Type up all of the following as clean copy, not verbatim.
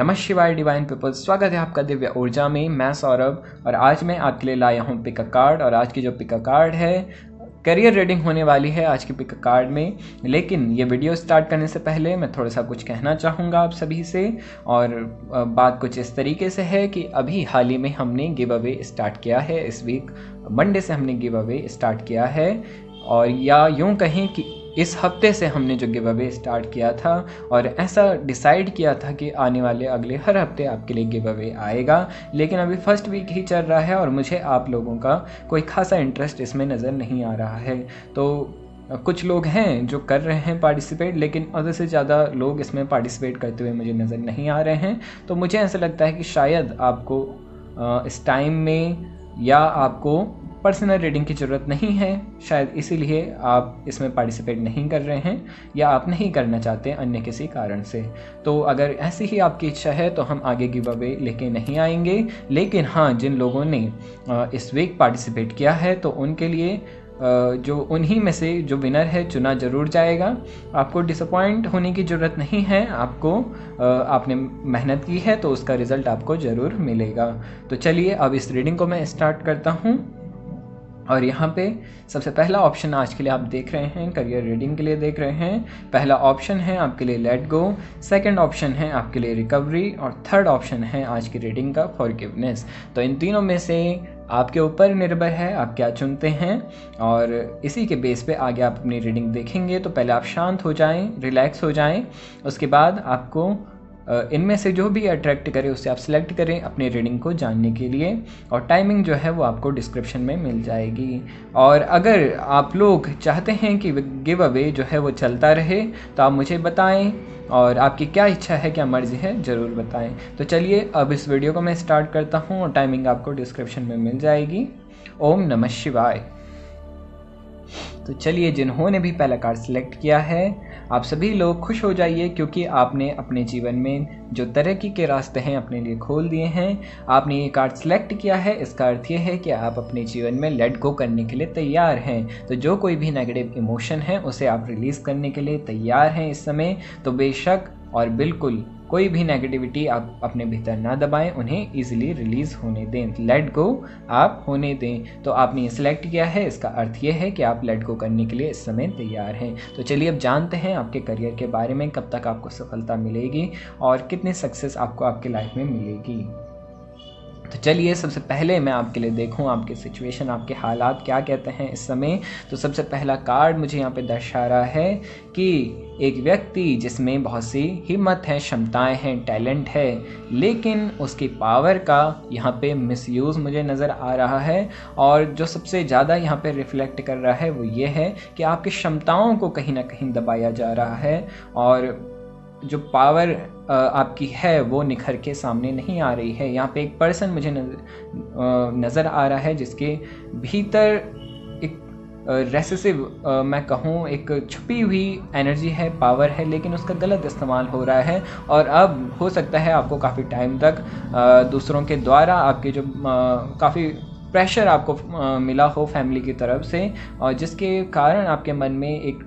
नमः शिवाय divine people, स्वागत है आपका दिव्य ऊर्जा में। मैं सौरभ और आज मैं आपके लिए लाया हूँ पिक अ कार्ड। और आज की जो पिक अ कार्ड है करियर रीडिंग होने वाली है आज की पिक अ कार्ड में। लेकिन ये वीडियो स्टार्ट करने से पहले मैं थोड़ा सा कुछ कहना चाहूँगा आप सभी से। और बात कुछ इस तरीके से है कि अभी हाल ही में हमने गिव अवे स्टार्ट किया है। इस वीक मंडे से हमने गिव अवे स्टार्ट किया है, और या यूँ कहें कि इस हफ्ते से हमने जो गिव अवे स्टार्ट किया था और ऐसा डिसाइड किया था कि आने वाले अगले हर हफ्ते आपके लिए गिव अवे आएगा। लेकिन अभी फर्स्ट वीक ही चल रहा है और मुझे आप लोगों का कोई खासा इंटरेस्ट इसमें नज़र नहीं आ रहा है। तो कुछ लोग हैं जो कर रहे हैं पार्टिसिपेट, लेकिन आधे से ज़्यादा लोग इसमें पार्टिसिपेट करते हुए मुझे नज़र नहीं आ रहे हैं। तो मुझे ऐसा लगता है कि शायद आपको इस टाइम में या आपको पर्सनल रीडिंग की ज़रूरत नहीं है, शायद इसीलिए आप इसमें पार्टिसिपेट नहीं कर रहे हैं या आप नहीं करना चाहते अन्य किसी कारण से। तो अगर ऐसी ही आपकी इच्छा है तो हम आगे गिव अवे लेके नहीं आएंगे। लेकिन हाँ, जिन लोगों ने इस वीक पार्टिसिपेट किया है तो उनके लिए जो उन्हीं में से जो विनर है चुना ज़रूर जाएगा। आपको डिसअपॉइंट होने की ज़रूरत नहीं है। आपको आपने मेहनत की है तो उसका रिज़ल्ट आपको ज़रूर मिलेगा। तो चलिए अब इस रीडिंग को मैं स्टार्ट करता हूँ। और यहाँ पे सबसे पहला ऑप्शन आज के लिए आप देख रहे हैं, करियर रीडिंग के लिए देख रहे हैं। पहला ऑप्शन है आपके लिए लेट गो, सेकंड ऑप्शन है आपके लिए रिकवरी, और थर्ड ऑप्शन है आज की रीडिंग का फॉरगिवनेस। तो इन तीनों में से आपके ऊपर निर्भर है आप क्या चुनते हैं, और इसी के बेस पे आगे आप अपनी रीडिंग देखेंगे। तो पहले आप शांत हो जाएं, रिलैक्स हो जाएं। उसके बाद आपको इनमें से जो भी अट्रैक्ट करे उससे आप सिलेक्ट करें अपनी रीडिंग को जानने के लिए। और टाइमिंग जो है वो आपको डिस्क्रिप्शन में मिल जाएगी। और अगर आप लोग चाहते हैं कि गिव अवे जो है वो चलता रहे तो आप मुझे बताएं, और आपकी क्या इच्छा है, क्या मर्ज़ी है, ज़रूर बताएं। तो चलिए अब इस वीडियो को मैं स्टार्ट करता हूँ और टाइमिंग आपको डिस्क्रिप्शन में मिल जाएगी। ओम नमः शिवाय। तो चलिए, जिन्होंने भी पहला कार्ड सिलेक्ट किया है आप सभी लोग खुश हो जाइए, क्योंकि आपने अपने जीवन में जो तरक्की के रास्ते हैं अपने लिए खोल दिए हैं। आपने ये कार्ड सिलेक्ट किया है, इसका अर्थ ये है कि आप अपने जीवन में लेट गो करने के लिए तैयार हैं। तो जो कोई भी नेगेटिव इमोशन है उसे आप रिलीज़ करने के लिए तैयार हैं इस समय। तो बेशक और बिल्कुल कोई भी नेगेटिविटी आप अपने भीतर ना दबाएं, उन्हें इजीली रिलीज़ होने दें, लेट गो आप होने दें। तो आपने ये सिलेक्ट किया है, इसका अर्थ ये है कि आप लेट गो करने के लिए इस समय तैयार हैं। तो चलिए अब जानते हैं आपके करियर के बारे में, कब तक आपको सफलता मिलेगी और कितनी सक्सेस आपको आपके लाइफ में मिलेगी। तो चलिए सबसे पहले मैं आपके लिए देखूं आपके सिचुएशन, आपके हालात क्या कहते हैं इस समय। तो सबसे पहला कार्ड मुझे यहाँ पे दर्शा रहा है कि एक व्यक्ति जिसमें बहुत सी हिम्मत है, क्षमताएं हैं, टैलेंट है, लेकिन उसकी पावर का यहाँ पे मिसयूज़ मुझे नज़र आ रहा है। और जो सबसे ज़्यादा यहाँ पे रिफ्लेक्ट कर रहा है वो ये है कि आपकी क्षमताओं को कहीं ना कहीं दबाया जा रहा है, और जो पावर आपकी है वो निखर के सामने नहीं आ रही है। यहाँ पे एक पर्सन मुझे नज़र आ रहा है जिसके भीतर एक रेसेसिव मैं कहूँ एक छुपी हुई एनर्जी है, पावर है, लेकिन उसका गलत इस्तेमाल हो रहा है। और अब हो सकता है आपको काफ़ी टाइम तक दूसरों के द्वारा आपके जो काफ़ी प्रेशर आपको मिला हो फैमिली की तरफ से, और जिसके कारण आपके मन में एक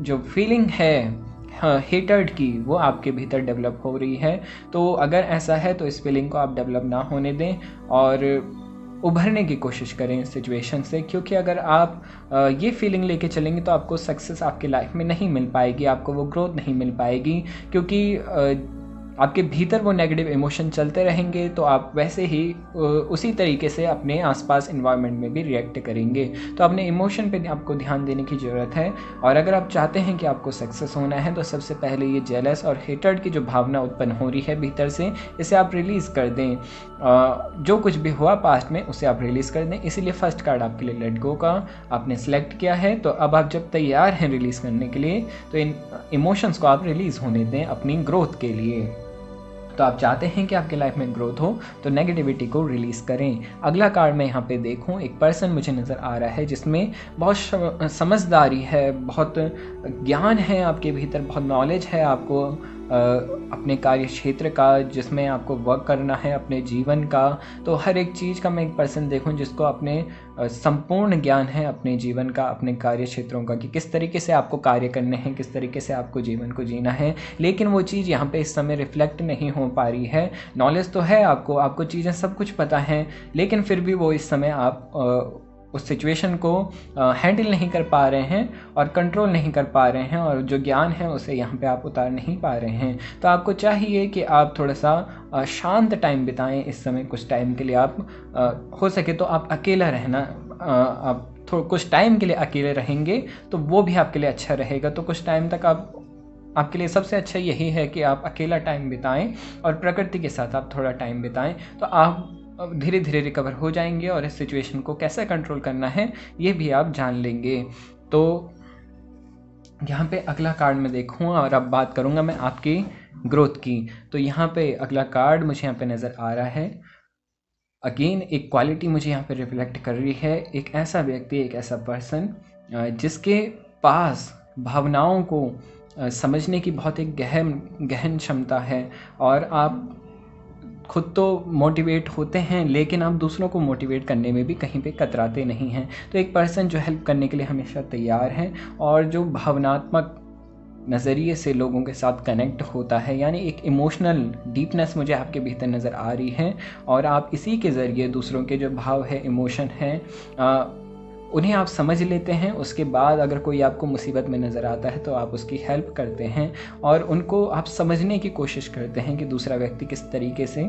जो फीलिंग है हेटर्ड की वो आपके भीतर डेवलप हो रही है। तो अगर ऐसा है तो इस फीलिंग को आप डेवलप ना होने दें और उभरने की कोशिश करें इस सिचुएशन से। क्योंकि अगर आप ये फीलिंग लेके चलेंगे तो आपको सक्सेस आपकी लाइफ में नहीं मिल पाएगी, आपको वो ग्रोथ नहीं मिल पाएगी। क्योंकि आपके भीतर वो नेगेटिव इमोशन चलते रहेंगे तो आप वैसे ही उसी तरीके से अपने आसपास इन्वायरमेंट में भी रिएक्ट करेंगे। तो अपने इमोशन पे आपको ध्यान देने की ज़रूरत है। और अगर आप चाहते हैं कि आपको सक्सेस होना है तो सबसे पहले ये जेलस और हेटर्ड की जो भावना उत्पन्न हो रही है भीतर से, इसे आप रिलीज़ कर दें। जो कुछ भी हुआ पास्ट में उसे आप रिलीज़ कर दें। इसीलिए फर्स्ट कार्ड आपके लिए लेट गो का आपने सेलेक्ट किया है। तो अब आप जब तैयार हैं रिलीज़ करने के लिए तो इन इमोशंस को आप रिलीज़ होने दें अपनी ग्रोथ के लिए। तो आप चाहते हैं कि आपके लाइफ में ग्रोथ हो तो नेगेटिविटी को रिलीज़ करें। अगला कार्ड मैं यहाँ पे देखूँ, एक पर्सन मुझे नज़र आ रहा है जिसमें बहुत समझदारी है, बहुत ज्ञान है आपके भीतर, बहुत नॉलेज है आपको अपने कार्य क्षेत्र का जिसमें आपको वर्क करना है, अपने जीवन का, तो हर एक चीज़ का मैं एक पर्सन देखूं जिसको अपने संपूर्ण ज्ञान है अपने जीवन का, अपने कार्य क्षेत्रों का, कि किस तरीके से आपको कार्य करने हैं, किस तरीके से आपको जीवन को जीना है। लेकिन वो चीज़ यहाँ पे इस समय रिफ्लेक्ट नहीं हो पा रही है। नॉलेज तो है आपको चीज़ें सब कुछ पता है, लेकिन फिर भी वो इस समय आप उस सिचुएशन को हैंडल नहीं कर पा रहे हैं और कंट्रोल नहीं कर पा रहे हैं, और जो ज्ञान है उसे यहाँ पे आप उतार नहीं पा रहे हैं। तो आपको चाहिए कि आप थोड़ा सा शांत टाइम बिताएं इस समय। कुछ टाइम के लिए आप हो सके तो आप अकेला रहना, आप कुछ टाइम के लिए अकेले रहेंगे तो वो भी आपके लिए अच्छा रहेगा। तो कुछ टाइम तक आपके लिए सबसे अच्छा यही है कि आप अकेला टाइम बिताएं और प्रकृति के साथ आप थोड़ा टाइम बिताएं, तो आप धीरे धीरे रिकवर हो जाएंगे और इस सिचुएशन को कैसे कंट्रोल करना है ये भी आप जान लेंगे। तो यहाँ पे अगला कार्ड मैं देखूँ और अब बात करूँगा मैं आपकी ग्रोथ की। तो यहाँ पे अगला कार्ड मुझे यहाँ पे नज़र आ रहा है। अगेन एक क्वालिटी मुझे यहाँ पे रिफ्लेक्ट कर रही है। एक ऐसा व्यक्ति, एक ऐसा पर्सन जिसके पास भावनाओं को समझने की बहुत एक गहन क्षमता है, और आप खुद तो मोटिवेट होते हैं लेकिन आप दूसरों को मोटिवेट करने में भी कहीं पे कतराते नहीं हैं। तो एक पर्सन जो हेल्प करने के लिए हमेशा तैयार है और जो भावनात्मक नज़रिए से लोगों के साथ कनेक्ट होता है, यानी एक इमोशनल डीपनेस मुझे आपके भीतर नज़र आ रही है, और आप इसी के ज़रिए दूसरों के जो भाव है, इमोशन है, उन्हें आप समझ लेते हैं। उसके बाद अगर कोई आपको मुसीबत में नज़र आता है तो आप उसकी हेल्प करते हैं और उनको आप समझने की कोशिश करते हैं कि दूसरा व्यक्ति किस तरीके से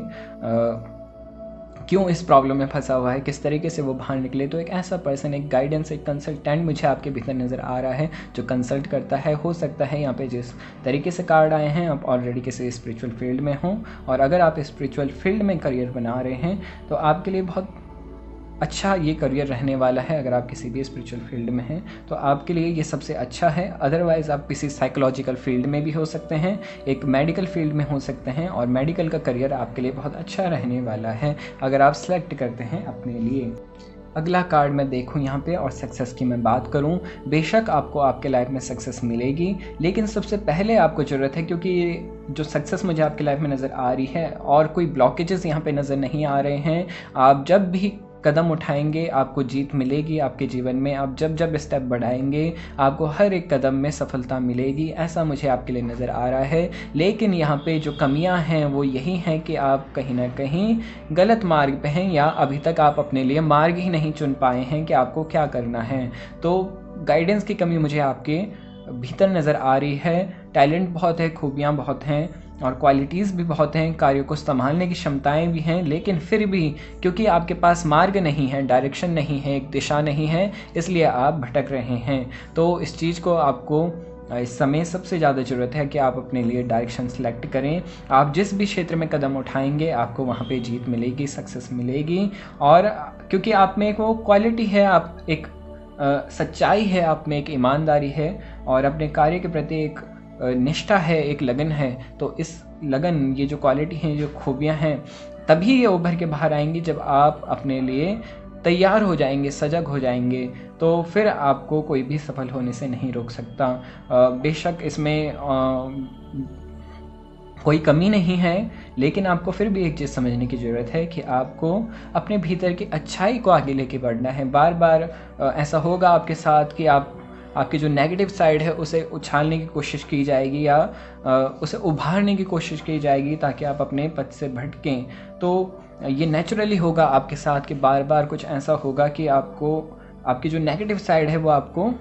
क्यों इस प्रॉब्लम में फंसा हुआ है, किस तरीके से वो बाहर निकले। तो एक ऐसा पर्सन, एक गाइडेंस, एक कंसल्टेंट मुझे आपके भीतर नज़र आ रहा है जो कंसल्ट करता है। हो सकता है यहाँ पे जिस तरीके से कार्ड आए हैं आप ऑलरेडी किसी स्पिरिचुअल फील्ड में हों, और अगर आप स्पिरिचुअल फील्ड में करियर बना रहे हैं तो आपके लिए बहुत अच्छा ये करियर रहने वाला है। अगर आप किसी भी स्पिरिचुअल फील्ड में हैं तो आपके लिए ये सबसे अच्छा है। अदरवाइज़ आप किसी साइकोलॉजिकल फील्ड में भी हो सकते हैं, एक मेडिकल फील्ड में हो सकते हैं, और मेडिकल का करियर आपके लिए बहुत अच्छा रहने वाला है अगर आप सेलेक्ट करते हैं अपने लिए। अगला कार्ड मैं देखूं यहाँ पे और सक्सेस की मैं बात करूं, बेशक आपको आपके लाइफ में सक्सेस मिलेगी, लेकिन सबसे पहले आपको ज़रूरत है, क्योंकि जो सक्सेस मुझे आपके लाइफ में नज़र आ रही है और कोई ब्लॉकेजेस यहाँ पे नज़र नहीं आ रहे हैं। आप जब भी कदम उठाएंगे आपको जीत मिलेगी आपके जीवन में। आप जब स्टेप बढ़ाएंगे आपको हर एक कदम में सफलता मिलेगी, ऐसा मुझे आपके लिए नज़र आ रहा है। लेकिन यहाँ पे जो कमियाँ हैं वो यही हैं कि आप कहीं ना कहीं गलत मार्ग पे हैं, या अभी तक आप अपने लिए मार्ग ही नहीं चुन पाए हैं कि आपको क्या करना है। तो गाइडेंस की कमी मुझे आपके भीतर नज़र आ रही है। टैलेंट बहुत है, खूबियाँ बहुत हैं और क्वालिटीज़ भी बहुत हैं, कार्यों को संभालने की क्षमताएं भी हैं, लेकिन फिर भी क्योंकि आपके पास मार्ग नहीं है, डायरेक्शन नहीं है, एक दिशा नहीं है, इसलिए आप भटक रहे हैं। तो इस चीज़ को आपको इस समय सबसे ज़्यादा ज़रूरत है कि आप अपने लिए डायरेक्शन सेलेक्ट करें। आप जिस भी क्षेत्र में कदम उठाएंगे आपको वहाँ पे जीत मिलेगी, सक्सेस मिलेगी। और क्योंकि आप में एक वो क्वालिटी है, आप एक सच्चाई है, आप में एक ईमानदारी है और अपने कार्य के प्रति एक निष्ठा है, एक लगन है। तो इस लगन, ये जो क्वालिटी हैं, जो खूबियाँ हैं, तभी ये उभर के बाहर आएंगी जब आप अपने लिए तैयार हो जाएंगे, सजग हो जाएंगे। तो फिर आपको कोई भी सफल होने से नहीं रोक सकता। बेशक इसमें कोई कमी नहीं है, लेकिन आपको फिर भी एक चीज़ समझने की ज़रूरत है कि आपको अपने भीतर की अच्छाई को आगे लेके बढ़ना है। बार बार ऐसा होगा आपके साथ कि आपकी जो नेगेटिव साइड है उसे उछालने की कोशिश की जाएगी या उसे उभारने की कोशिश की जाएगी ताकि आप अपने पथ से भटकें। तो ये नेचुरली होगा आपके साथ कि बार बार कुछ ऐसा होगा कि आपकी जो नेगेटिव साइड है वो आपको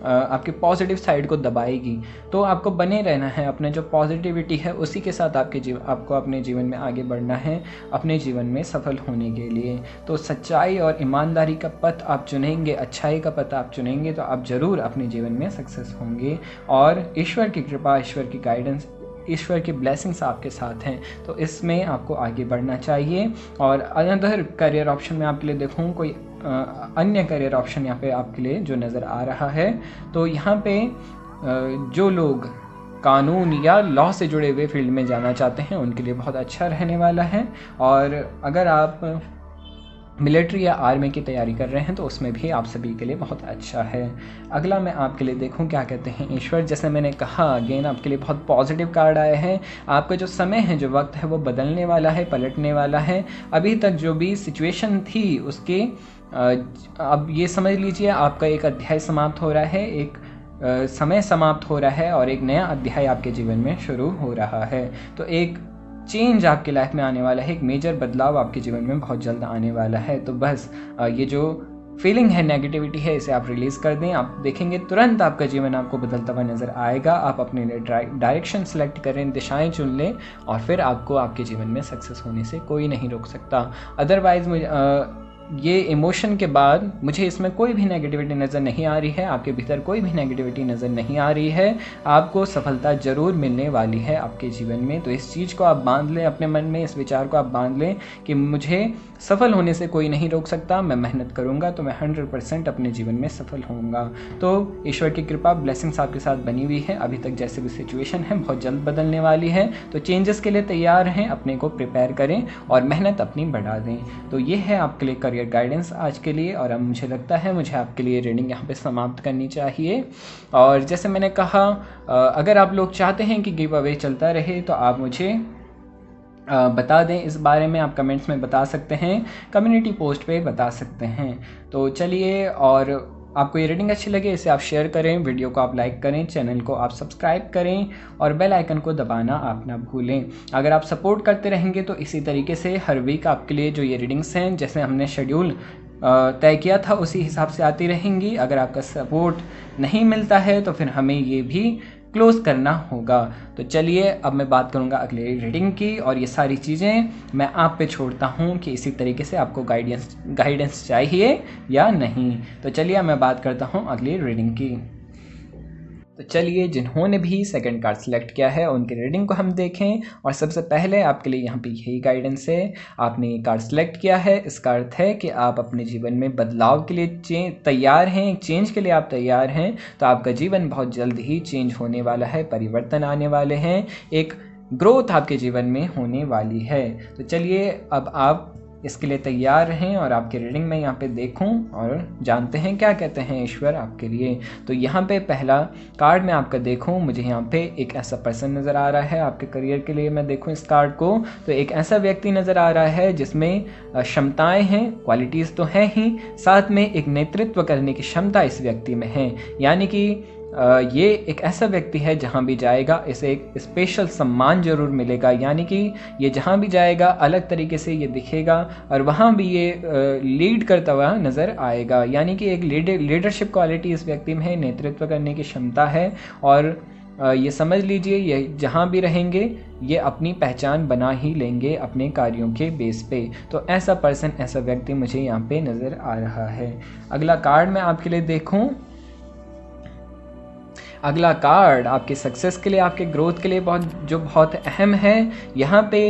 आपके पॉजिटिव साइड को दबाएगी। तो आपको बने रहना है, अपने जो पॉजिटिविटी है उसी के साथ आपको अपने जीवन में आगे बढ़ना है, अपने जीवन में सफल होने के लिए। तो सच्चाई और ईमानदारी का पथ आप चुनेंगे, अच्छाई का पथ आप चुनेंगे तो आप ज़रूर अपने जीवन में सक्सेस होंगे। और ईश्वर की कृपा, ईश्वर की गाइडेंस, ईश्वर की ब्लेसिंग्स आपके साथ हैं, तो इसमें आपको आगे बढ़ना चाहिए। और अनदर करियर ऑप्शन में आपके लिए देखूँ, कोई अन्य करियर ऑप्शन यहाँ पे आपके लिए जो नज़र आ रहा है, तो यहाँ पे जो लोग कानून या लॉ से जुड़े हुए फील्ड में जाना चाहते हैं उनके लिए बहुत अच्छा रहने वाला है। और अगर आप मिलिट्री या आर्मी की तैयारी कर रहे हैं तो उसमें भी आप सभी के लिए बहुत अच्छा है। अगला मैं आपके लिए देखूं क्या कहते हैं ईश्वर। जैसे मैंने कहा अगेन आपके लिए बहुत पॉजिटिव कार्ड आए हैं। आपका जो समय है, जो वक्त है, वो बदलने वाला है, पलटने वाला है। अभी तक जो भी सिचुएशन थी उसके अब ये समझ लीजिए आपका एक अध्याय समाप्त हो रहा है, एक समय समाप्त हो रहा है और एक नया अध्याय आपके जीवन में शुरू हो रहा है। तो एक चेंज आपके लाइफ में आने वाला है, एक मेजर बदलाव आपके जीवन में बहुत जल्द आने वाला है। तो बस ये जो फीलिंग है, नेगेटिविटी है, इसे आप रिलीज़ कर दें। आप देखेंगे तुरंत आपका जीवन आपको बदलता हुआ नज़र आएगा। आप अपने लिए डायरेक्शन सेलेक्ट करें, दिशाएं चुन लें और फिर आपको आपके जीवन में सक्सेस होने से कोई नहीं रोक सकता। अदरवाइज़ मुझे ये इमोशन के बाद मुझे इसमें कोई भी नेगेटिविटी नज़र नहीं आ रही है, आपके भीतर कोई भी नेगेटिविटी नज़र नहीं आ रही है। आपको सफलता ज़रूर मिलने वाली है आपके जीवन में। तो इस चीज़ को आप बांध लें अपने मन में, इस विचार को आप बांध लें कि मुझे सफल होने से कोई नहीं रोक सकता। मैं मेहनत करूँगा तो मैं 100% अपने जीवन में सफल होऊंगा। तो ईश्वर की कृपा, ब्लेसिंग्स आपके साथ बनी हुई है। अभी तक जैसे भी सिचुएशन है बहुत जल्द बदलने वाली है। तो चेंजेस के लिए तैयार हैं, अपने को प्रिपेयर करें और मेहनत अपनी बढ़ा दें। तो ये है आपके लिए करियर गाइडेंस आज के लिए। और अब मुझे लगता है मुझे आपके लिए रीडिंग यहाँ पे समाप्त करनी चाहिए। और जैसे मैंने कहा अगर आप लोग चाहते हैं कि गिव अवे चलता रहे तो आप मुझे बता दें इस बारे में। आप कमेंट्स में बता सकते हैं, कम्युनिटी पोस्ट पे बता सकते हैं। तो चलिए, और आपको ये रीडिंग अच्छी लगे इसे आप शेयर करें, वीडियो को आप लाइक करें, चैनल को आप सब्सक्राइब करें और बेल आइकन को दबाना आप ना भूलें। अगर आप सपोर्ट करते रहेंगे तो इसी तरीके से हर वीक आपके लिए जो ये रीडिंग्स हैं, जैसे हमने शेड्यूल तय किया था उसी हिसाब से आती रहेंगी। अगर आपका सपोर्ट नहीं मिलता है तो फिर हमें ये भी क्लोज़ करना होगा। तो चलिए अब मैं बात करूंगा अगले रीडिंग की, और ये सारी चीज़ें मैं आप पे छोड़ता हूं कि इसी तरीके से आपको गाइडेंस चाहिए या नहीं। तो चलिए मैं बात करता हूं अगली रीडिंग की। तो चलिए, जिन्होंने भी सेकंड कार्ड सेलेक्ट किया है उनकी रीडिंग को हम देखें। और सबसे पहले आपके लिए यहाँ पे यही गाइडेंस है। आपने ये कार्ड सेलेक्ट किया है, इसका अर्थ है कि आप अपने जीवन में बदलाव के लिए तैयार हैं, चेंज के लिए आप तैयार हैं। तो आपका जीवन बहुत जल्द ही चेंज होने वाला है, परिवर्तन आने वाले हैं, एक ग्रोथ आपके जीवन में होने वाली है। तो चलिए अब आप इसके लिए तैयार रहें और आपकी रीडिंग में यहाँ पे देखूं और जानते हैं क्या कहते हैं ईश्वर आपके लिए। तो यहाँ पे पहला कार्ड मैं आपका देखूं, मुझे यहाँ पे एक ऐसा पर्सन नज़र आ रहा है। आपके करियर के लिए मैं देखूं इस कार्ड को तो एक ऐसा व्यक्ति नज़र आ रहा है जिसमें क्षमताएँ हैं, क्वालिटीज़ तो हैं ही, साथ में एक नेतृत्व करने की क्षमता इस व्यक्ति में है। यानी कि ये एक ऐसा व्यक्ति है जहाँ भी जाएगा इसे एक स्पेशल सम्मान जरूर मिलेगा। यानी कि ये जहाँ भी जाएगा अलग तरीके से ये दिखेगा और वहाँ भी ये लीड करता हुआ नज़र आएगा। यानी कि एक लीडरशिप क्वालिटी इस व्यक्ति में है, नेतृत्व करने की क्षमता है। और ये समझ लीजिए ये जहाँ भी रहेंगे ये अपनी पहचान बना ही लेंगे अपने कार्यों के बेस पे। तो ऐसा पर्सन, ऐसा व्यक्ति मुझे यहाँ पे नज़र आ रहा है। अगला कार्ड मैं आपके लिए देखूँ। अगला कार्ड आपके सक्सेस के लिए, आपके ग्रोथ के लिए बहुत अहम है। यहाँ पे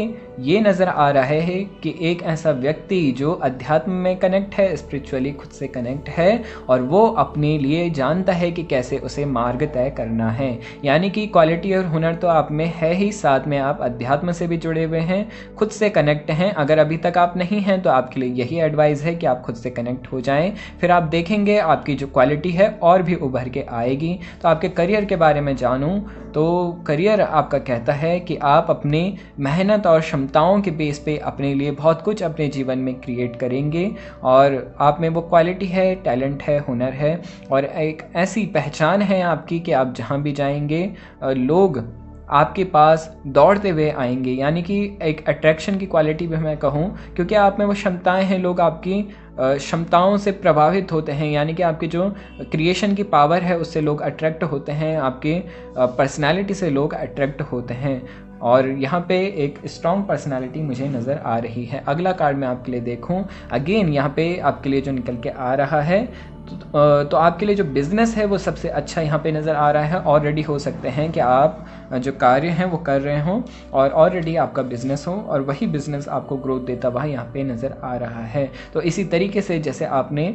ये नज़र आ रहा है कि एक ऐसा व्यक्ति जो अध्यात्म में कनेक्ट है, स्पिरिचुअली खुद से कनेक्ट है और वो अपने लिए जानता है कि कैसे उसे मार्ग तय करना है। यानी कि क्वालिटी और हुनर तो आप में है ही, साथ में आप अध्यात्म से भी जुड़े हुए हैं, खुद से कनेक्ट हैं। अगर अभी तक आप नहीं हैं तो आपके लिए यही एडवाइस है कि आप खुद से कनेक्ट हो जाएं, फिर आप देखेंगे आपकी जो क्वालिटी है और भी उभर के आएगी। तो आपके करियर के बारे में जानूं तो करियर आपका कहता है कि आप अपने मेहनत और क्षमताओं के बेस पे अपने लिए बहुत कुछ अपने जीवन में क्रिएट करेंगे और आप में वो क्वालिटी है, टैलेंट है, हुनर है और एक ऐसी पहचान है आपकी कि आप जहाँ भी जाएंगे लोग आपके पास दौड़ते हुए आएंगे। यानी कि एक अट्रैक्शन की क्वालिटी भी मैं कहूँ, क्योंकि आप में वो क्षमताएं हैं, लोग आपकी क्षमताओं से प्रभावित होते हैं। यानी कि आपकी जो क्रिएशन की पावर है उससे लोग अट्रैक्ट होते हैं, आपके पर्सनालिटी से लोग अट्रैक्ट होते हैं और यहाँ पे एक स्ट्रॉन्ग पर्सनालिटी मुझे नज़र आ रही है। अगला कार्ड मैं आपके लिए देखूँ, अगेन यहाँ पे आपके लिए जो निकल के आ रहा है तो आपके लिए जो बिज़नेस है वो सबसे अच्छा यहाँ पे नज़र आ रहा है। ऑलरेडी हो सकते हैं कि आप जो कार्य हैं वो कर रहे हों और ऑलरेडी आपका बिज़नेस हो और वही बिज़नेस आपको ग्रोथ देता हुआ यहाँ पे नज़र आ रहा है। तो इसी तरीके से जैसे आपने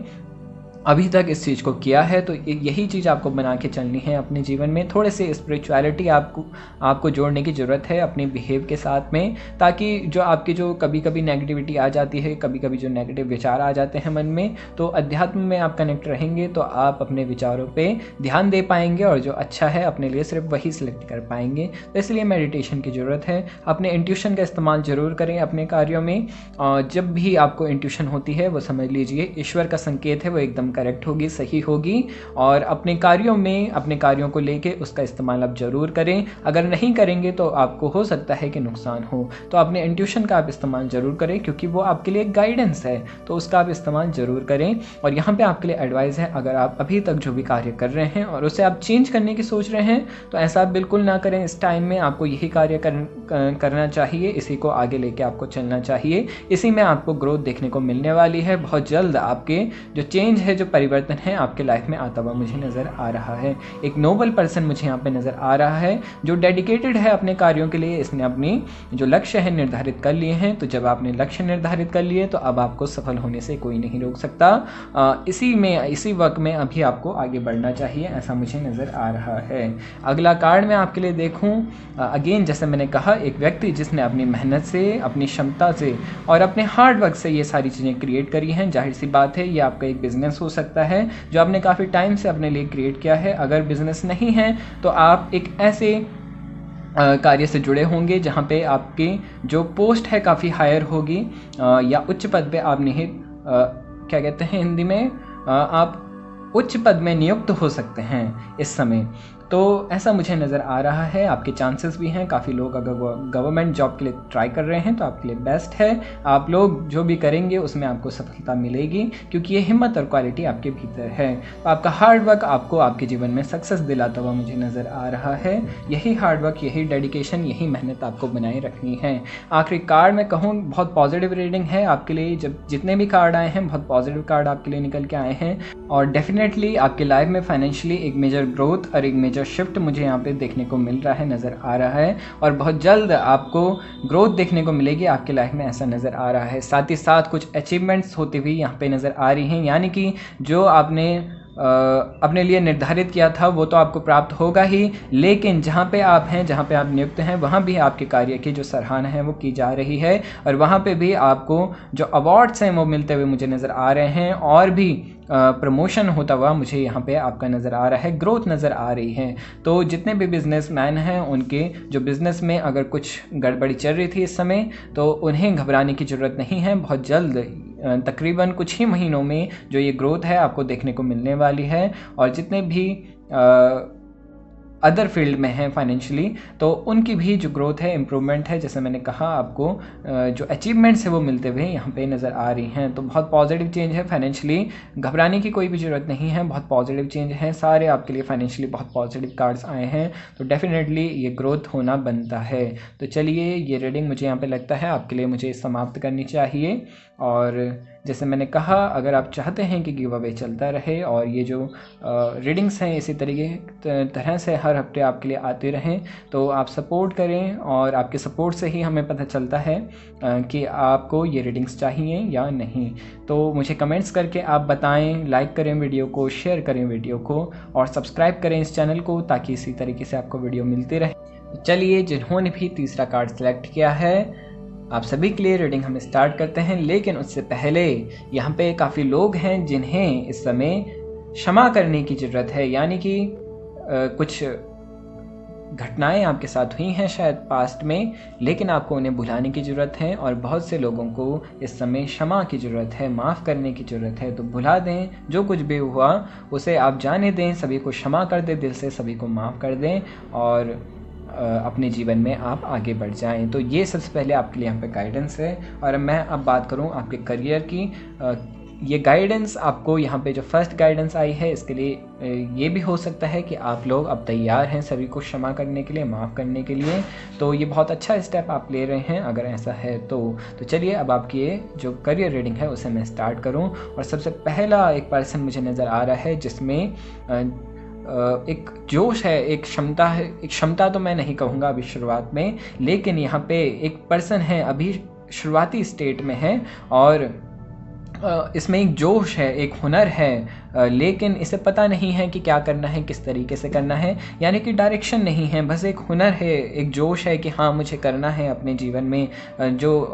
अभी तक इस चीज़ को किया है, तो यही चीज़ आपको बना के चलनी है अपने जीवन में। थोड़े से स्पिरिचुअलिटी आपको जोड़ने की ज़रूरत है अपने बिहेव के साथ में, ताकि जो आपकी जो कभी कभी नेगेटिविटी आ जाती है, कभी कभी जो नेगेटिव विचार आ जाते हैं मन में, तो अध्यात्म में आप कनेक्ट रहेंगे तो आप अपने विचारों पे ध्यान दे पाएंगे और जो अच्छा है अपने लिए सिर्फ वही सिलेक्ट कर पाएंगे। तो इसलिए मेडिटेशन की ज़रूरत है। अपने इंट्यूशन का इस्तेमाल ज़रूर करें अपने कार्यों में, और जब भी आपको इंट्यूशन होती है वो समझ लीजिए ईश्वर का संकेत है, वो एकदम करेक्ट होगी, सही होगी। और अपने कार्यों में, अपने कार्यों को लेके उसका इस्तेमाल आप ज़रूर करें। अगर नहीं करेंगे तो आपको हो सकता है कि नुकसान हो। तो अपने इंट्यूशन का आप इस्तेमाल ज़रूर करें, क्योंकि वो आपके लिए गाइडेंस है, तो उसका आप इस्तेमाल ज़रूर करें। और यहाँ पे आपके लिए एडवाइस है, अगर आप अभी तक जो भी कार्य कर रहे हैं और उसे आप चेंज करने की सोच रहे हैं, तो ऐसा आप बिल्कुल ना करें। इस टाइम में आपको यही कार्य करना चाहिए, इसी को आगे लेके आपको चलना चाहिए। इसी में आपको ग्रोथ देखने को मिलने वाली है। बहुत जल्द आपके जो चेंज है, जो परिवर्तन है आपके लाइफ में आता हुआ मुझे नज़र आ रहा है। एक नोबल पर्सन मुझे यहाँ पे नज़र आ रहा है, जो डेडिकेटेड है अपने कार्यों के लिए। इसने अपनी जो लक्ष्य है निर्धारित कर लिए हैं। तो जब आपने लक्ष्य निर्धारित कर लिए तो अब आपको सफल होने से कोई नहीं रोक सकता। इसी वक्त में अभी आपको आगे बढ़ना चाहिए, ऐसा मुझे नज़र आ रहा है। अगला कार्ड मैं आपके लिए देखूँ, अगेन जैसे मैंने कहा, एक व्यक्ति जिसने अपनी मेहनत से, अपनी क्षमता से और अपने हार्ड वर्क से ये सारी चीज़ें क्रिएट करी हैं। जाहिर सी बात है ये आपका एक बिजनेस हो सकता है जो आपने काफ़ी टाइम से अपने लिए क्रिएट किया है। अगर बिजनेस नहीं है तो आप एक ऐसे कार्य से जुड़े होंगे जहाँ पे आपकी जो पोस्ट है काफ़ी हायर होगी, या उच्च पद पे आप निहित, क्या कहते हैं हिंदी में, आप उच्च पद में नियुक्त हो सकते हैं इस समय। तो ऐसा मुझे नज़र आ रहा है। आपके चांसेस भी हैं। काफ़ी लोग अगर वो गवर्नमेंट जॉब के लिए ट्राई कर रहे हैं तो आपके लिए बेस्ट है। आप लोग जो भी करेंगे उसमें आपको सफलता मिलेगी, क्योंकि ये हिम्मत और क्वालिटी आपके भीतर है। तो आपका हार्ड वर्क आपको आपके जीवन में सक्सेस दिलाता हुआ मुझे नज़र आ रहा है। यही हार्ड वर्क, यही डेडिकेशन, यही मेहनत आपको बनाए रखनी है। आखिरी कार्ड मैं कहूँ बहुत पॉजिटिव रीडिंग है आपके लिए। जब जितने भी कार्ड आए हैं बहुत पॉजिटिव कार्ड आपके लिए निकल के आए हैं, और डेफिनेटली आपके लाइफ में फाइनेंशियली एक मेजर ग्रोथ और एक मेजर शिफ्ट मुझे यहाँ पे देखने को मिल रहा है, नज़र आ रहा है। और बहुत जल्द आपको ग्रोथ देखने को मिलेगी आपके लाइफ में, ऐसा नज़र आ रहा है। साथ ही साथ कुछ अचीवमेंट्स होती हुई यहाँ पे नज़र आ रही हैं, यानी कि जो आपने अपने लिए निर्धारित किया था वो तो आपको प्राप्त होगा ही, लेकिन जहाँ पे आप हैं, जहाँ पे आप नियुक्त हैं, वहाँ भी आपके कार्य की जो सराहना है वो की जा रही है। और वहाँ पे भी आपको जो अवार्ड्स हैं वो मिलते हुए मुझे नज़र आ रहे हैं, और भी प्रमोशन होता हुआ मुझे यहाँ पे आपका नज़र आ रहा है, ग्रोथ नज़र आ रही है। तो जितने भी बिजनेसमैन हैं, उनके जो बिज़नेस में अगर कुछ गड़बड़ी चल रही थी इस समय, तो उन्हें घबराने की ज़रूरत नहीं है। बहुत जल्द तकरीबन कुछ ही महीनों में जो ये ग्रोथ है आपको देखने को मिलने वाली है। और जितने भी अदर फील्ड में हैं फाइनेंशियली, तो उनकी भी जो ग्रोथ है, इम्प्रूवमेंट है, जैसे मैंने कहा, आपको जो अचीवमेंट्स है वो मिलते हुए यहाँ पे नज़र आ रही हैं। तो बहुत पॉजिटिव चेंज है फाइनेंशियली, घबराने की कोई भी ज़रूरत नहीं है। बहुत पॉजिटिव चेंज है, सारे आपके लिए फाइनेंशियली बहुत पॉजिटिव कार्ड्स आए हैं। तो डेफिनेटली ये ग्रोथ होना बनता है। तो चलिए, ये रीडिंग मुझे यहाँ पे लगता है आपके लिए मुझे समाप्त करनी चाहिए। और जैसे मैंने कहा, अगर आप चाहते हैं कि गिव अवे चलता रहे और ये जो रीडिंग्स हैं इसी तरह से हर हफ्ते आपके लिए आते रहें, तो आप सपोर्ट करें। और आपके सपोर्ट से ही हमें पता चलता है कि आपको ये रीडिंग्स चाहिए या नहीं। तो मुझे कमेंट्स करके आप बताएं, लाइक करें वीडियो को, शेयर करें वीडियो को, और सब्सक्राइब करें इस चैनल को, ताकि इसी तरीके से आपको वीडियो मिलती रहे। चलिए, जिन्होंने भी तीसरा कार्ड सेलेक्ट किया है, आप सभी के लिए रीडिंग हम स्टार्ट करते हैं। लेकिन उससे पहले यहाँ पे काफ़ी लोग हैं जिन्हें इस समय क्षमा करने की ज़रूरत है, यानी कि कुछ घटनाएं आपके साथ हुई हैं शायद पास्ट में, लेकिन आपको उन्हें भुलाने की ज़रूरत है। और बहुत से लोगों को इस समय क्षमा की ज़रूरत है, माफ़ करने की ज़रूरत है। तो भुला दें, जो कुछ भी हुआ उसे आप जाने दें, सभी को क्षमा कर दें, दिल से सभी को माफ़ कर दें, और अपने जीवन में आप आगे बढ़ जाएं। तो ये सबसे पहले आपके लिए यहाँ पे गाइडेंस है। और मैं अब बात करूँ आपके करियर की, ये गाइडेंस आपको यहाँ पे जो फर्स्ट गाइडेंस आई है, इसके लिए ये भी हो सकता है कि आप लोग अब तैयार हैं सभी को क्षमा करने के लिए, माफ़ करने के लिए। तो ये बहुत अच्छा स्टेप आप ले रहे हैं अगर ऐसा है तो चलिए, अब आपकी ये जो करियर रीडिंग है उसे मैं स्टार्ट करूँ। और सबसे पहला एक पर्सन मुझे नज़र आ रहा है जिसमें एक जोश है, एक क्षमता है। एक क्षमता तो मैं नहीं कहूँगा अभी शुरुआत में, लेकिन यहाँ पे एक पर्सन है अभी शुरुआती स्टेट में है, और इसमें एक जोश है, एक हुनर है, लेकिन इसे पता नहीं है कि क्या करना है, किस तरीके से करना है, यानी कि डायरेक्शन नहीं है, बस एक हुनर है, एक जोश है कि हाँ मुझे करना है अपने जीवन में, जो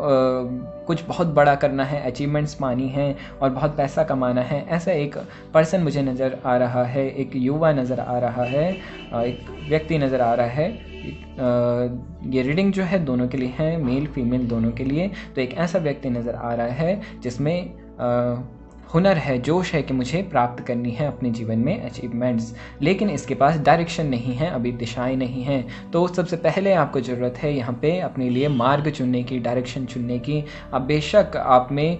कुछ बहुत बड़ा करना है, अचीवमेंट्स पानी है और बहुत पैसा कमाना है। ऐसा एक पर्सन मुझे नज़र आ रहा है, एक युवा नज़र आ रहा है, एक व्यक्ति नज़र आ रहा है। ये रीडिंग जो है दोनों के लिए है, मेल फीमेल दोनों के लिए। तो एक ऐसा व्यक्ति नज़र आ रहा है जिसमें हुनर है, जोश है कि मुझे प्राप्त करनी है अपने जीवन में अचीवमेंट्स, लेकिन इसके पास डायरेक्शन नहीं है, अभी दिशाएं नहीं हैं। तो सबसे पहले आपको ज़रूरत है यहाँ पे अपने लिए मार्ग चुनने की, डायरेक्शन चुनने की। अब बेशक आप में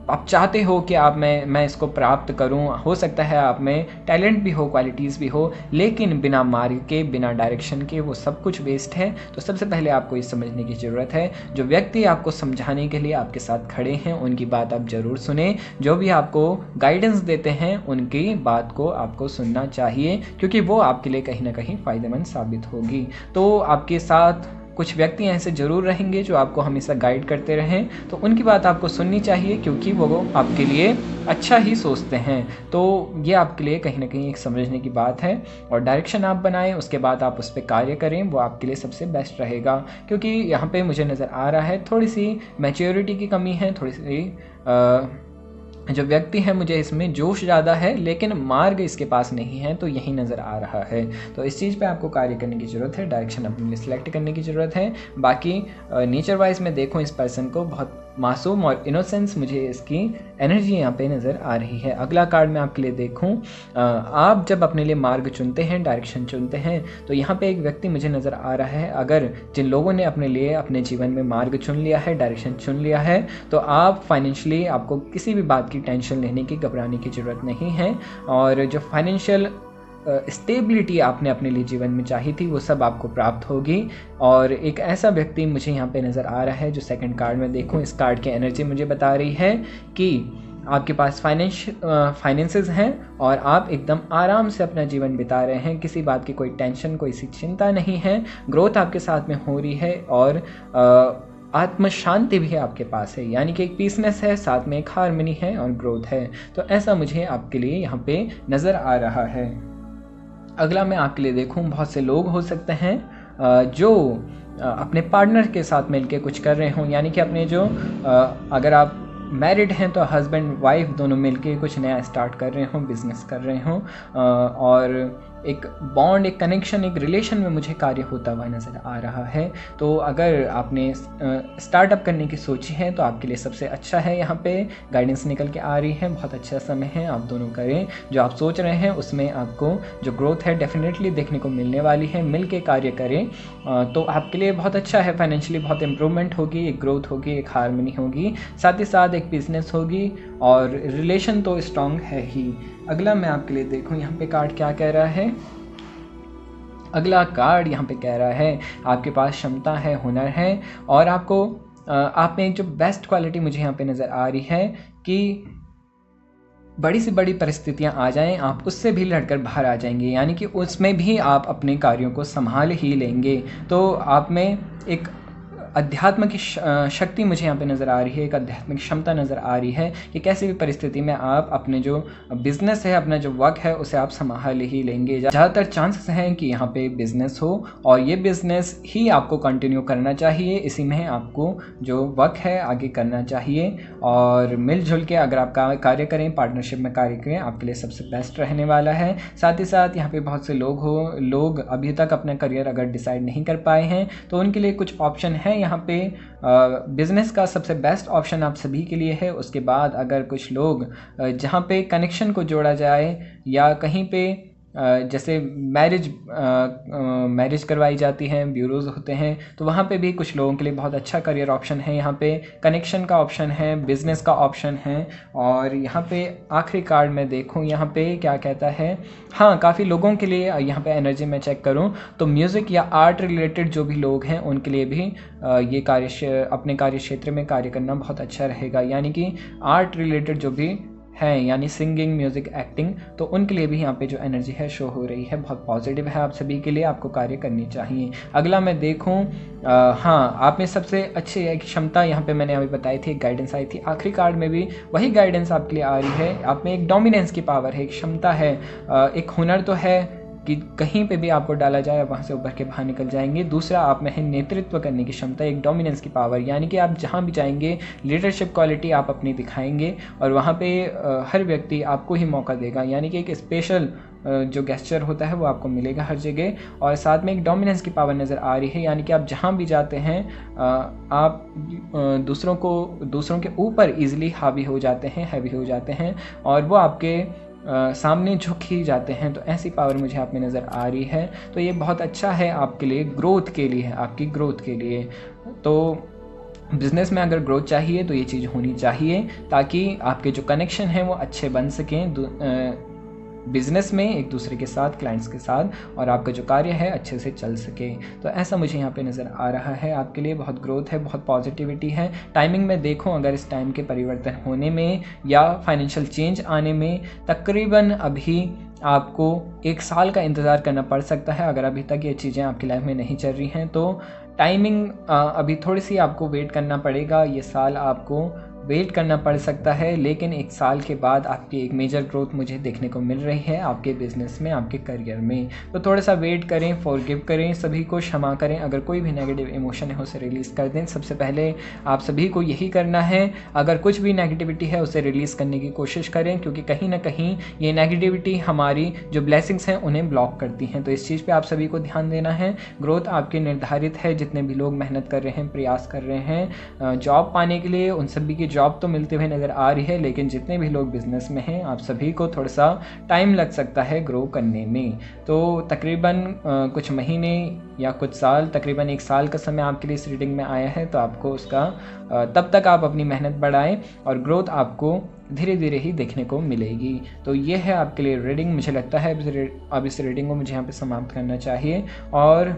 आप चाहते हो कि मैं इसको प्राप्त करूं, हो सकता है आप में टैलेंट भी हो, क्वालिटीज़ भी हो, लेकिन बिना मार्ग के, बिना डायरेक्शन के वो सब कुछ वेस्ट है। तो सबसे पहले आपको ये समझने की ज़रूरत है, जो व्यक्ति आपको समझाने के लिए आपके साथ खड़े हैं उनकी बात आप ज़रूर सुने, जो भी आपको गाइडेंस देते हैं उनकी बात को आपको सुनना चाहिए, क्योंकि वो आपके लिए कहीं ना कहीं फ़ायदेमंद साबित होगी। तो आपके साथ कुछ व्यक्ति ऐसे ज़रूर रहेंगे जो आपको हमेशा गाइड करते रहें, तो उनकी बात आपको सुननी चाहिए, क्योंकि वो आपके लिए अच्छा ही सोचते हैं। तो ये आपके लिए कहीं ना कहीं एक समझने की बात है, और डायरेक्शन आप बनाएं, उसके बाद आप उस पर कार्य करें, वो आपके लिए सबसे बेस्ट रहेगा। क्योंकि यहाँ पे मुझे नज़र आ रहा है थोड़ी सी मैच्योरिटी की कमी है, थोड़ी सी जो व्यक्ति है मुझे इसमें जोश ज़्यादा है, लेकिन मार्ग इसके पास नहीं है, तो यही नज़र आ रहा है। तो इस चीज़ पे आपको कार्य करने की ज़रूरत है, डायरेक्शन अपने लिए सिलेक्ट करने की ज़रूरत है। बाकी नेचर वाइज में देखो इस पर्सन को बहुत मासूम और इनोसेंस मुझे इसकी एनर्जी यहाँ पे नज़र आ रही है। अगला कार्ड मैं आपके लिए देखूँ, आप जब अपने लिए मार्ग चुनते हैं, डायरेक्शन चुनते हैं, तो यहाँ पे एक व्यक्ति मुझे नज़र आ रहा है, अगर जिन लोगों ने अपने लिए अपने जीवन में मार्ग चुन लिया है, डायरेक्शन चुन लिया है, तो आप फाइनेंशियली आपको किसी भी बात की टेंशन लेने की, घबराने की ज़रूरत नहीं है। और जो फाइनेंशियल स्टेबिलिटी आपने अपने लिए जीवन में चाही थी वो सब आपको प्राप्त होगी। और एक ऐसा व्यक्ति मुझे यहाँ पे नज़र आ रहा है, जो सेकंड कार्ड में देखूँ, इस कार्ड की एनर्जी मुझे बता रही है कि आपके पास फाइनेंसेस हैं और आप एकदम आराम से अपना जीवन बिता रहे हैं, किसी बात की कोई टेंशन, कोई सी चिंता नहीं है, ग्रोथ आपके साथ में हो रही है, और आत्म शांति भी आपके पास है, यानी कि एक पीसनेस है, साथ में एक हार्मनी है और ग्रोथ है। तो ऐसा मुझे आपके लिए यहाँ पे नज़र आ रहा है। अगला मैं आपके लिए देखूँ, बहुत से लोग हो सकते हैं जो अपने पार्टनर के साथ मिलके कुछ कर रहे हों, यानी कि अपने जो अगर आप मैरिड हैं तो हस्बैंड वाइफ दोनों मिलके कुछ नया स्टार्ट कर रहे हों, बिजनेस कर रहे हों, और एक बॉन्ड, एक कनेक्शन, एक रिलेशन में मुझे कार्य होता हुआ नज़र आ रहा है। तो अगर आपने स्टार्टअप करने की सोची है तो आपके लिए सबसे अच्छा है, यहाँ पे गाइडेंस निकल के आ रही है, बहुत अच्छा समय है, आप दोनों करें जो आप सोच रहे हैं, उसमें आपको जो ग्रोथ है डेफिनेटली देखने को मिलने वाली है। मिल के कार्य करें तो आपके लिए बहुत अच्छा है, फाइनेंशियली बहुत इम्प्रूवमेंट होगी, एक ग्रोथ होगी, एक हार्मनी होगी, साथ ही साथ एक बिजनेस होगी, और रिलेशन तो स्ट्रॉन्ग है ही। अगला मैं आपके लिए देखूं यहाँ पे कार्ड क्या कह रहा है। अगला कार्ड यहाँ पे कह रहा है आपके पास क्षमता है, हुनर है, और आपको आप में एक जो बेस्ट क्वालिटी मुझे यहाँ पे नज़र आ रही है कि बड़ी से बड़ी परिस्थितियाँ आ जाएं, आप उससे भी लड़कर बाहर आ जाएंगे, यानी कि उसमें भी आप अपने कार्यों को संभाल ही लेंगे। तो आप में एक अध्यात्म की शक्ति मुझे यहाँ पे नज़र आ रही है, एक आध्यात्मिक क्षमता नज़र आ रही है कि कैसी भी परिस्थिति में आप अपने जो बिज़नेस है, अपना जो वर्क है, उसे आप संभाल ही लेंगे। ज़्यादातर चांसेस हैं कि यहाँ पे बिज़नेस हो, और ये बिज़नेस ही आपको कंटिन्यू करना चाहिए, इसी में आपको जो वर्क है आगे करना चाहिए, और मिलजुल के अगर आप कार्य करें, पार्टनरशिप में कार्य करें, आपके लिए सबसे बेस्ट रहने वाला है। साथ ही साथ यहाँ पे बहुत से लोग अभी तक अपना करियर अगर डिसाइड नहीं कर पाए हैं तो उनके लिए कुछ ऑप्शन है यहाँ पे। बिज़नेस का सबसे बेस्ट ऑप्शन आप सभी के लिए है। उसके बाद अगर कुछ लोग जहाँ पे कनेक्शन को जोड़ा जाए, या कहीं पे जैसे मैरिज करवाई जाती हैं, ब्यूरोज़ होते हैं, तो वहाँ पे भी कुछ लोगों के लिए बहुत अच्छा करियर ऑप्शन है। यहाँ पे कनेक्शन का ऑप्शन है, बिज़नेस का ऑप्शन है। और यहाँ पे आखिरी कार्ड में देखूँ यहाँ पे क्या कहता है, हाँ काफ़ी लोगों के लिए यहाँ पे एनर्जी में चेक करूँ तो म्यूज़िक या आर्ट रिलेटेड जो भी लोग हैं उनके लिए भी ये अपने कार्य क्षेत्र में कार्य करना बहुत अच्छा रहेगा, यानी कि आर्ट रिलेटेड जो भी हैं, यानी सिंगिंग, म्यूज़िक, एक्टिंग, तो उनके लिए भी यहाँ पे जो एनर्जी है शो हो रही है, बहुत पॉजिटिव है आप सभी के लिए, आपको कार्य करनी चाहिए। अगला मैं देखूँ, हाँ, आप में सबसे अच्छी एक क्षमता यहाँ पे मैंने अभी बताई थी, एक गाइडेंस आई थी, आखिरी कार्ड में भी वही गाइडेंस आपके लिए आ रही है। आप में एक डोमिनेंस की पावर है, एक क्षमता है, एक हुनर तो है कि कहीं पे भी आपको डाला जाए वहाँ से उभर के बाहर निकल जाएंगे। दूसरा, आप में है नेतृत्व करने की क्षमता, एक डोमिनेंस की पावर, यानी कि आप जहाँ भी जाएंगे लीडरशिप क्वालिटी आप अपनी दिखाएंगे और वहाँ पे हर व्यक्ति आपको ही मौका देगा, यानी कि एक स्पेशल जो गेस्चर होता है वो आपको मिलेगा हर जगह। और साथ में एक डोमिनेंस की पावर नज़र आ रही है, यानी कि आप जहाँ भी जाते हैं आप दूसरों के ऊपर ईजिली हावी हो जाते हैं, हैवी हो जाते हैं और वो आपके सामने झुक ही जाते हैं। तो ऐसी पावर मुझे आप में नज़र आ रही है। तो ये बहुत अच्छा है आपके लिए, ग्रोथ के लिए, आपकी ग्रोथ के लिए। तो बिज़नेस में अगर ग्रोथ चाहिए तो ये चीज़ होनी चाहिए, ताकि आपके जो कनेक्शन हैं वो अच्छे बन सकें बिज़नेस में एक दूसरे के साथ, क्लाइंट्स के साथ, और आपका जो कार्य है अच्छे से चल सके। तो ऐसा मुझे यहाँ पे नज़र आ रहा है, आपके लिए बहुत ग्रोथ है, बहुत पॉजिटिविटी है। टाइमिंग में देखूँ, अगर इस टाइम के परिवर्तन होने में या फाइनेंशियल चेंज आने में तकरीबन अभी आपको 1 साल का इंतज़ार करना पड़ सकता है। अगर अभी तक ये चीज़ें आपकी लाइफ में नहीं चल रही हैं तो टाइमिंग अभी थोड़ी सी आपको वेट करना पड़ेगा, ये साल आपको वेट करना पड़ सकता है। लेकिन 1 साल के बाद आपकी एक मेजर ग्रोथ मुझे देखने को मिल रही है आपके बिज़नेस में, आपके करियर में। तो थोड़ा सा वेट करें, फॉरगिव करें, सभी को क्षमा करें, अगर कोई भी नेगेटिव इमोशन है उसे रिलीज़ कर दें। सबसे पहले आप सभी को यही करना है, अगर कुछ भी नेगेटिविटी है उसे रिलीज़ करने की कोशिश करें, क्योंकि कहीं ना कहीं ये नेगेटिविटी हमारी जो ब्लेसिंग्स हैं उन्हें ब्लॉक करती हैं। तो इस चीज़ पर आप सभी को ध्यान देना है। ग्रोथ आपकी निर्धारित है, जितने भी लोग मेहनत कर रहे हैं, प्रयास कर रहे हैं जॉब पाने के लिए, उन सभी की जॉब तो मिलते हुए नज़र आ रही है। लेकिन जितने भी लोग बिज़नेस में हैं, आप सभी को थोड़ा सा टाइम लग सकता है ग्रो करने में। तो तकरीबन कुछ महीने या कुछ साल, तकरीबन 1 साल का समय आपके लिए इस रीडिंग में आया है। तो आपको उसका तब तक आप अपनी मेहनत बढ़ाएं और ग्रोथ आपको धीरे धीरे ही देखने को मिलेगी। तो ये है आपके लिए रीडिंग। मुझे लगता है अब इस रीडिंग को मुझे यहाँ पे समाप्त करना चाहिए। और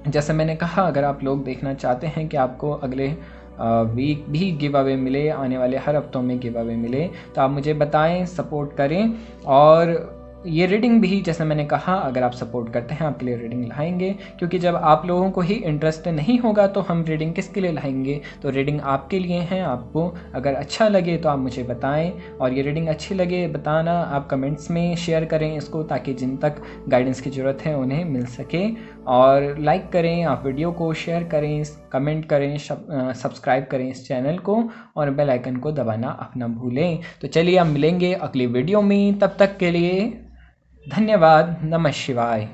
जैसे मैंने कहा, अगर आप लोग देखना चाहते हैं कि आपको अगले वीक भी गिव अवे मिले, आने वाले हर हफ्तों में गिव अवे मिले, तो आप मुझे बताएं, सपोर्ट करें। और ये रीडिंग भी जैसे मैंने कहा, अगर आप सपोर्ट करते हैं आपके लिए रीडिंग लाएंगे, क्योंकि जब आप लोगों को ही इंटरेस्ट नहीं होगा तो हम रीडिंग किसके लिए लाएंगे। तो रीडिंग आपके लिए है। आपको अगर अच्छा लगे तो आप मुझे बताएं, और ये रीडिंग अच्छी लगे बताना, आप कमेंट्स में शेयर करें इसको, ताकि जिन तक गाइडेंस की ज़रूरत है उन्हें मिल सके। और लाइक करें, आप वीडियो को शेयर करें, कमेंट करें, सब्सक्राइब करें इस चैनल को, और बेल आइकन को दबाना आप ना भूलें। तो चलिए अब मिलेंगे अगली वीडियो में, तब तक के लिए धन्यवाद। नमः शिवाय।